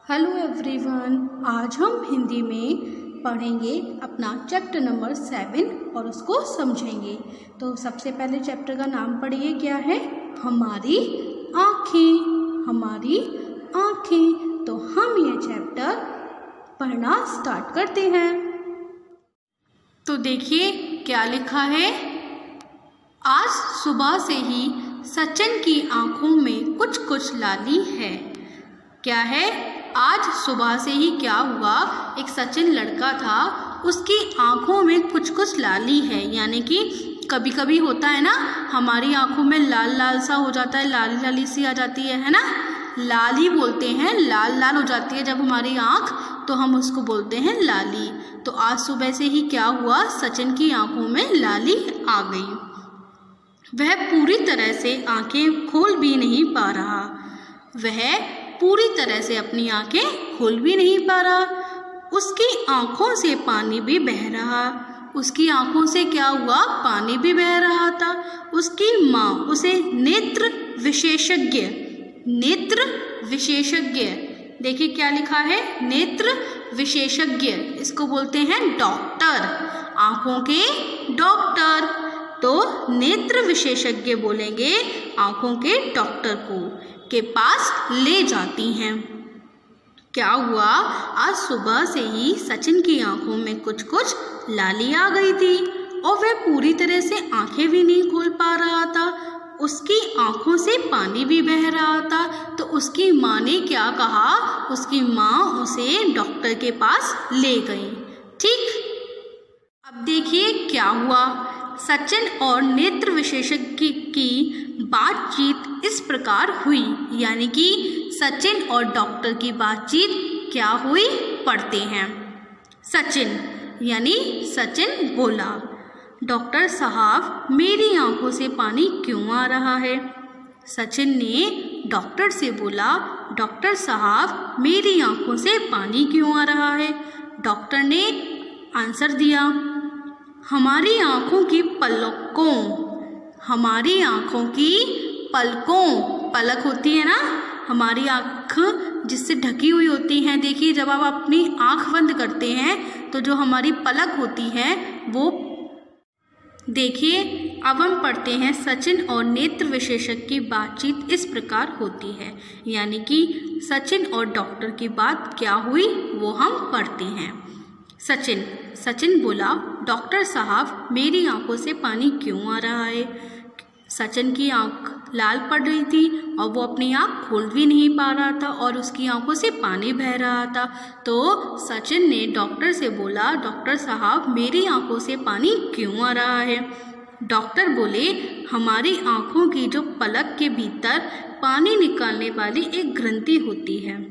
Hello everyone, आज हम हिंदी में पढ़ेंगे अपना चैप्टर नंबर 7 और उसको समझेंगे। तो सबसे पहले चैप्टर का नाम पढ़िए, क्या है? हमारी आँखें। हमारी आँखें। तो हम ये चैप्टर पढ़ना स्टार्ट करते हैं। तो देखिए क्या लिखा है। आज सुबह से ही सचिन की आँखों में कुछ कुछ लाली है। क्या है? आज सुबह से ही क्या हुआ, एक सचिन लड़का था, उसकी आँखों में कुछ कुछ लाली है। यानी कि कभी कभी होता है ना, हमारी आँखों में लाल लाल सा हो जाता है, लाली लाली सी आ जाती है ना, लाली बोलते हैं। लाल लाल हो जाती है जब हमारी आँख, तो हम उसको बोलते हैं लाली। तो आज सुबह से ही क्या हुआ, सचिन की आँखों में लाली आ गई। वह पूरी तरह से आँखें खोल भी नहीं पा रहा। वह पूरी तरह से अपनी आंखें खोल भी नहीं पा रहा। उसकी आंखों से पानी भी बह रहा। उसकी आंखों से क्या हुआ, पानी भी बह रहा था। उसकी माँ उसे नेत्र विशेषज्ञ, नेत्र विशेषज्ञ, देखिए क्या लिखा है, नेत्र विशेषज्ञ, इसको बोलते हैं डॉक्टर, आंखों के डॉक्टर। तो नेत्र विशेषज्ञ बोलेंगे आंखों के डॉक्टर को के पास ले जाती हैं। क्या हुआ, आज सुबह से ही सचिन की आंखों में कुछ कुछ लाली आ गई थी और वह पूरी तरह से आंखें भी नहीं खोल पा रहा था। उसकी आंखों से पानी भी बह रहा था। तो उसकी माँ ने क्या कहा, उसकी माँ उसे डॉक्टर के पास ले गई। ठीक, अब देखिए क्या हुआ। सचिन और नेत्र विशेषज्ञ की बातचीत इस प्रकार हुई। यानी कि सचिन और डॉक्टर की बातचीत क्या हुई, पढ़ते हैं। सचिन यानी सचिन बोला, डॉक्टर साहब मेरी आंखों से पानी क्यों आ रहा है? सचिन ने डॉक्टर से बोला, डॉक्टर साहब मेरी आंखों से पानी क्यों आ रहा है? डॉक्टर ने आंसर दिया, हमारी आंखों की पलकों, हमारी आंखों की पलकों, पलक होती है ना, हमारी आँख जिससे ढकी हुई होती हैं। देखिए जब आप अपनी आँख बंद करते हैं तो जो हमारी पलक होती है वो, देखिए अब हम पढ़ते हैं, सचिन और नेत्र विशेषज्ञ की बातचीत इस प्रकार होती है। यानी कि सचिन और डॉक्टर की बात क्या हुई वो हम पढ़ते हैं। सचिन बोला, डॉक्टर साहब मेरी आंखों से पानी क्यों आ रहा है? सचिन की आंख लाल पड़ रही थी और वो अपनी आंख खोल भी नहीं पा रहा था और उसकी आंखों से पानी बह रहा था। तो सचिन ने डॉक्टर से बोला, डॉक्टर साहब मेरी आंखों से पानी क्यों आ रहा है? डॉक्टर बोले, हमारी आंखों की जो पलक के भीतर पानी निकालने वाली एक ग्रंथि होती है।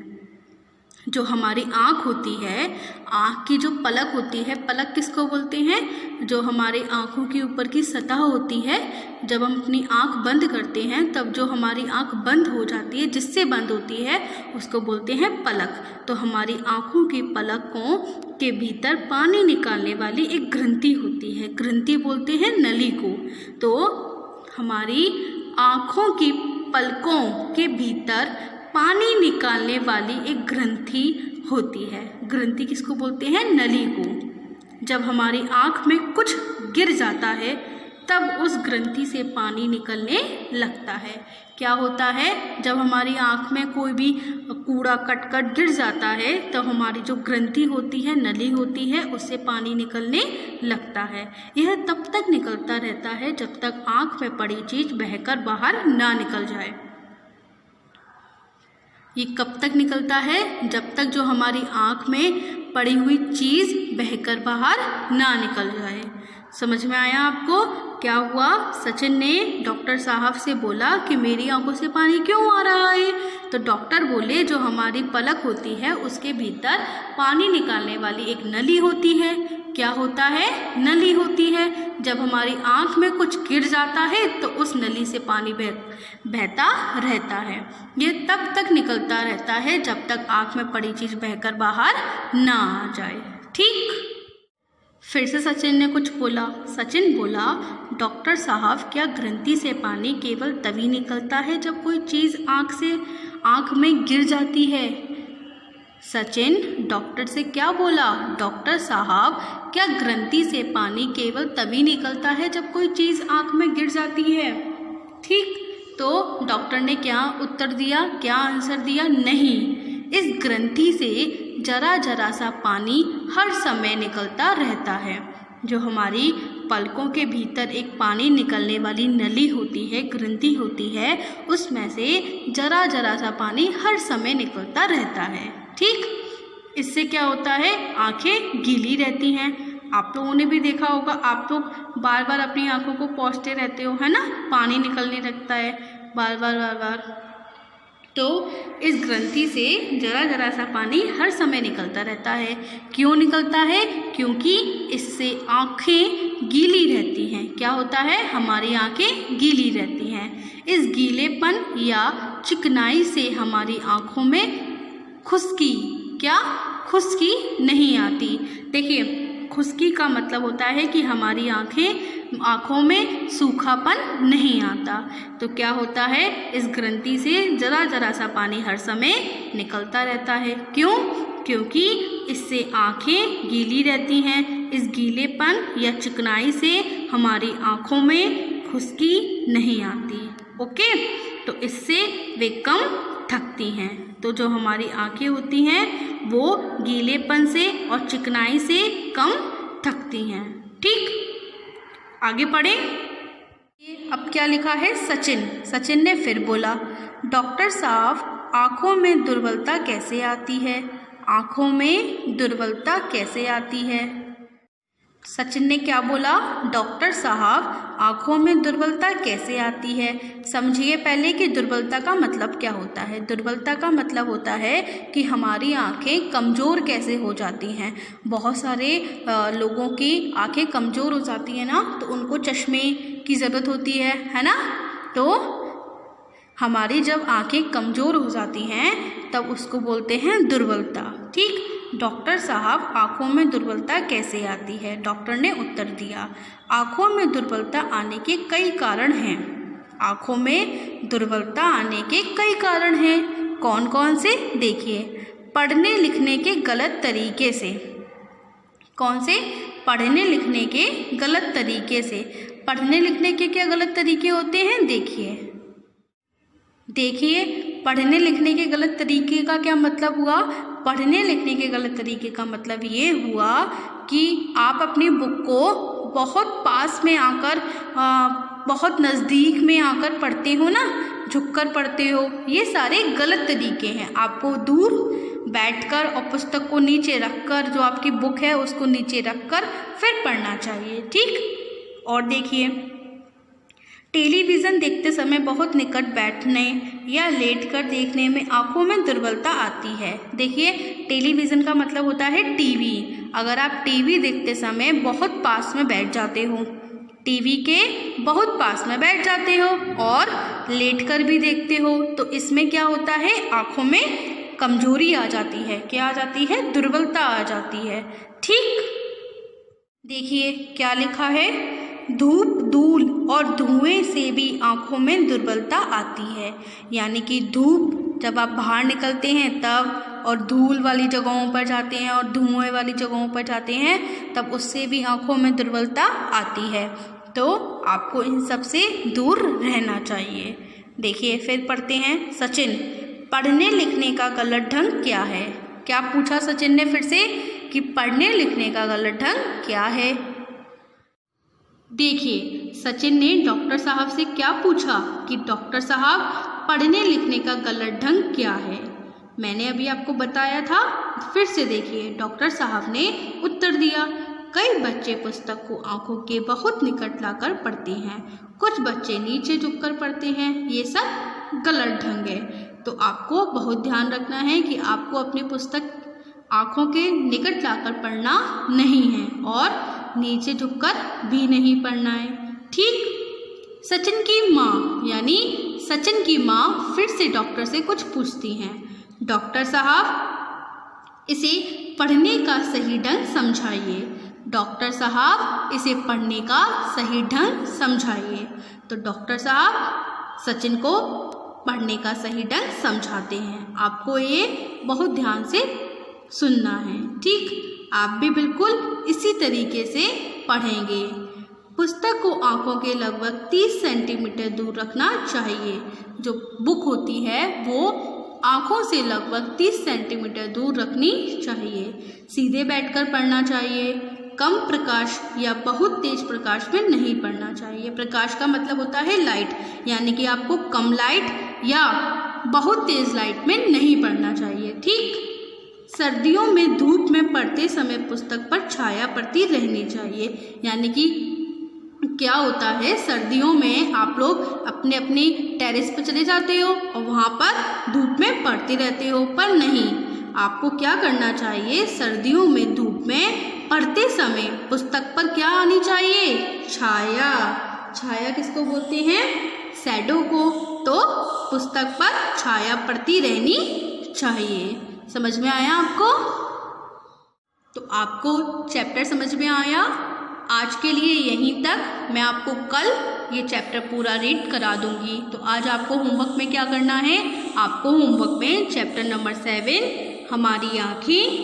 जो हमारी आँख होती है, आँख की जो पलक होती है, पलक किसको बोलते हैं? जो हमारे आँखों की ऊपर की सतह होती है, जब हम अपनी आँख बंद करते हैं तब जो हमारी आँख बंद हो जाती है, जिससे बंद होती है उसको बोलते हैं पलक। तो हमारी आँखों की पलकों के भीतर पानी निकालने वाली एक ग्रंथि होती है, ग्रंथि बोलते हैं नली को। तो हमारी आँखों की पलकों के भीतर पानी निकालने वाली एक ग्रंथि होती है। ग्रंथि किसको बोलते हैं? नली को। जब हमारी आँख में कुछ गिर जाता है तब उस ग्रंथि से पानी निकलने लगता है। क्या होता है, जब हमारी आँख में कोई भी कूड़ा कटकट गिर जाता है तो हमारी जो ग्रंथि होती है, नली होती है, उससे पानी निकलने लगता है। यह तब तक निकलता रहता है जब तक आँख में पड़ी चीज़ बहकर बाहर ना निकल जाए। ये कब तक निकलता है? जब तक जो हमारी आँख में पड़ी हुई चीज़ बहकर बाहर ना निकल जाए। समझ में आया आपको? क्या हुआ, सचिन ने डॉक्टर साहब से बोला कि मेरी आंखों से पानी क्यों आ रहा है? तो डॉक्टर बोले, जो हमारी पलक होती है उसके भीतर पानी निकालने वाली एक नली होती है। क्या होता है? नली होती है। जब हमारी आँख में कुछ गिर जाता है तो उस नली से पानी बहता रहता है। ये तब तक निकलता रहता है जब तक आँख में पड़ी चीज़ बहकर बाहर ना आ जाए। ठीक, फिर से सचिन ने कुछ बोला। सचिन बोला, डॉक्टर साहब क्या ग्रंथि से पानी केवल तभी निकलता है जब कोई चीज़ आँख में गिर जाती है? सचिन डॉक्टर से क्या बोला? डॉक्टर साहब, क्या ग्रंथि से पानी केवल तभी निकलता है जब कोई चीज़ आँख में गिर जाती है? ठीक, तो डॉक्टर ने क्या उत्तर दिया, क्या आंसर दिया? नहीं, इस ग्रंथि से जरा जरा सा पानी हर समय निकलता रहता है। जो हमारी पलकों के भीतर एक पानी निकलने वाली नली होती है, ग्रंथि होती है, उसमें से जरा जरा सा पानी हर समय निकलता रहता है। ठीक, इससे क्या होता है? आंखें गीली रहती हैं। आप लोगों ने भी देखा होगा, आप लोग बार बार अपनी आंखों को पोंछते रहते हो, है ना, पानी निकलने लगता है बार बार। तो इस ग्रंथि से जरा जरा सा पानी हर समय निकलता रहता है। क्यों निकलता है? क्योंकि इससे आँखें गीली रहती हैं। क्या होता है? हमारी आँखें गीली रहती हैं। इस गीलेपन या चिकनाई से हमारी आँखों में खुश्की खुश्की नहीं आती। देखिए, खुश्की का मतलब होता है कि हमारी आँखों में सूखापन नहीं आता। तो क्या होता है? इस ग्रंथि से जरा जरा सा पानी हर समय निकलता रहता है। क्यों? क्योंकि इससे आँखें गीली रहती हैं। इस गीलेपन या चिकनाई से हमारी आँखों में खुश्की नहीं आती। ओके, तो इससे वे कम थकती हैं। तो जो हमारी आँखें होती हैं वो गीलेपन से और चिकनाई से कम थकती हैं। ठीक, आगे पढ़ें। अब क्या लिखा है? सचिन ने फिर बोला, डॉक्टर साहब, आँखों में दुर्बलता कैसे आती है? आँखों में दुर्बलता कैसे आती है? सचिन ने क्या बोला? डॉक्टर साहब, आँखों में दुर्बलता कैसे आती है? समझिए पहले कि दुर्बलता का मतलब क्या होता है। दुर्बलता का मतलब होता है कि हमारी आँखें कमज़ोर कैसे हो जाती हैं। बहुत सारे लोगों की आँखें कमज़ोर हो जाती हैं ना, तो उनको चश्मे की ज़रूरत होती है ना। तो हमारी जब आँखें कमज़ोर हो जाती हैं तब उसको बोलते हैं दुर्बलता। ठीक, डॉक्टर साहब, आँखों में दुर्बलता कैसे आती है? डॉक्टर ने उत्तर दिया, आँखों में दुर्बलता आने के कई कारण हैं। आँखों में दुर्बलता आने के कई कारण हैं। कौन कौन से? देखिए, पढ़ने लिखने के गलत तरीके से। कौन से? पढ़ने लिखने के गलत तरीके से। पढ़ने लिखने के क्या गलत तरीके होते हैं? देखिए, पढ़ने लिखने के गलत तरीके का क्या मतलब हुआ? पढ़ने लिखने के गलत तरीके का मतलब ये हुआ कि आप अपनी बुक को बहुत पास में आकर, बहुत नज़दीक में आकर पढ़ते हो ना, झुककर पढ़ते हो। ये सारे गलत तरीके हैं। आपको दूर बैठकर और पुस्तक को नीचे रखकर, जो आपकी बुक है उसको नीचे रखकर फिर पढ़ना चाहिए। ठीक, और देखिए, टेलीविज़न देखते समय बहुत निकट बैठने या लेटकर देखने में आँखों में दुर्बलता आती है। देखिए, टेलीविज़न का मतलब होता है टीवी। अगर आप टीवी देखते समय बहुत पास में बैठ जाते हो, टीवी के बहुत पास में बैठ जाते हो और लेटकर भी देखते हो, तो इसमें क्या होता है? आँखों में कमजोरी आ जाती है। क्या आ जाती है? दुर्बलता आ जाती है। ठीक, देखिए क्या लिखा है? धूप, धूल और धुएं से भी आँखों में दुर्बलता आती है। यानी कि धूप जब आप बाहर निकलते हैं तब, और धूल वाली जगहों पर जाते हैं और धुएं वाली जगहों पर जाते हैं तब उससे भी आँखों में दुर्बलता आती है। तो आपको इन सब से दूर रहना चाहिए। देखिए, फिर पढ़ते हैं। सचिन, पढ़ने लिखने का गलत ढंग क्या है? क्या पूछा सचिन ने फिर से कि पढ़ने लिखने का गलत ढंग क्या है? देखिए, सचिन ने डॉक्टर साहब से क्या पूछा कि डॉक्टर साहब, पढ़ने लिखने का गलत ढंग क्या है? मैंने अभी आपको बताया था, फिर से देखिए। डॉक्टर साहब ने उत्तर दिया, कई बच्चे पुस्तक को आंखों के बहुत निकट लाकर पढ़ते हैं, कुछ बच्चे नीचे झुककर पढ़ते हैं। ये सब गलत ढंग है। तो आपको बहुत ध्यान रखना है कि आपको अपनी पुस्तक आँखों के निकट लाकर पढ़ना नहीं है और नीचे झुककर भी नहीं पढ़ना है। ठीक, सचिन की माँ यानी सचिन की माँ फिर से डॉक्टर से कुछ पूछती हैं। डॉक्टर साहब, इसे पढ़ने का सही ढंग समझाइए। डॉक्टर साहब, इसे पढ़ने का सही ढंग समझाइए। तो डॉक्टर साहब सचिन को पढ़ने का सही ढंग समझाते हैं। आपको ये बहुत ध्यान से सुनना है। ठीक, आप भी बिल्कुल इसी तरीके से पढ़ेंगे। पुस्तक को आँखों के लगभग 30 सेंटीमीटर दूर रखना चाहिए। जो बुक होती है वो आँखों से लगभग 30 सेंटीमीटर दूर रखनी चाहिए। सीधे बैठकर पढ़ना चाहिए। कम प्रकाश या बहुत तेज प्रकाश में नहीं पढ़ना चाहिए। प्रकाश का मतलब होता है लाइट, यानी कि आपको कम लाइट या बहुत तेज लाइट में नहीं पढ़ना चाहिए। ठीक, सर्दियों में धूप में पढ़ते समय पुस्तक पर छाया पड़ती रहनी चाहिए। यानी कि क्या होता है, सर्दियों में आप लोग अपने अपनी टेरेस पर चले जाते हो और वहाँ पर धूप में पढ़ते रहते हो, पर नहीं, आपको क्या करना चाहिए, सर्दियों में धूप में पढ़ते समय पुस्तक पर क्या आनी चाहिए, छाया। छाया किसको बोलते हैं, शैडो को। तो पुस्तक पर छाया पड़ती रहनी चाहिए। समझ में आया आपको? तो आपको चैप्टर समझ में आया? आज के लिए यहीं तक। मैं आपको कल ये चैप्टर पूरा रीड करा दूंगी। तो आज आपको होमवर्क में क्या करना है, आपको होमवर्क में चैप्टर नंबर 7 हमारी आँखें,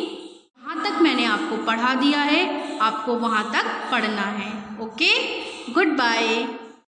वहाँ तक मैंने आपको पढ़ा दिया है, आपको वहाँ तक पढ़ना है। Okay, good bye.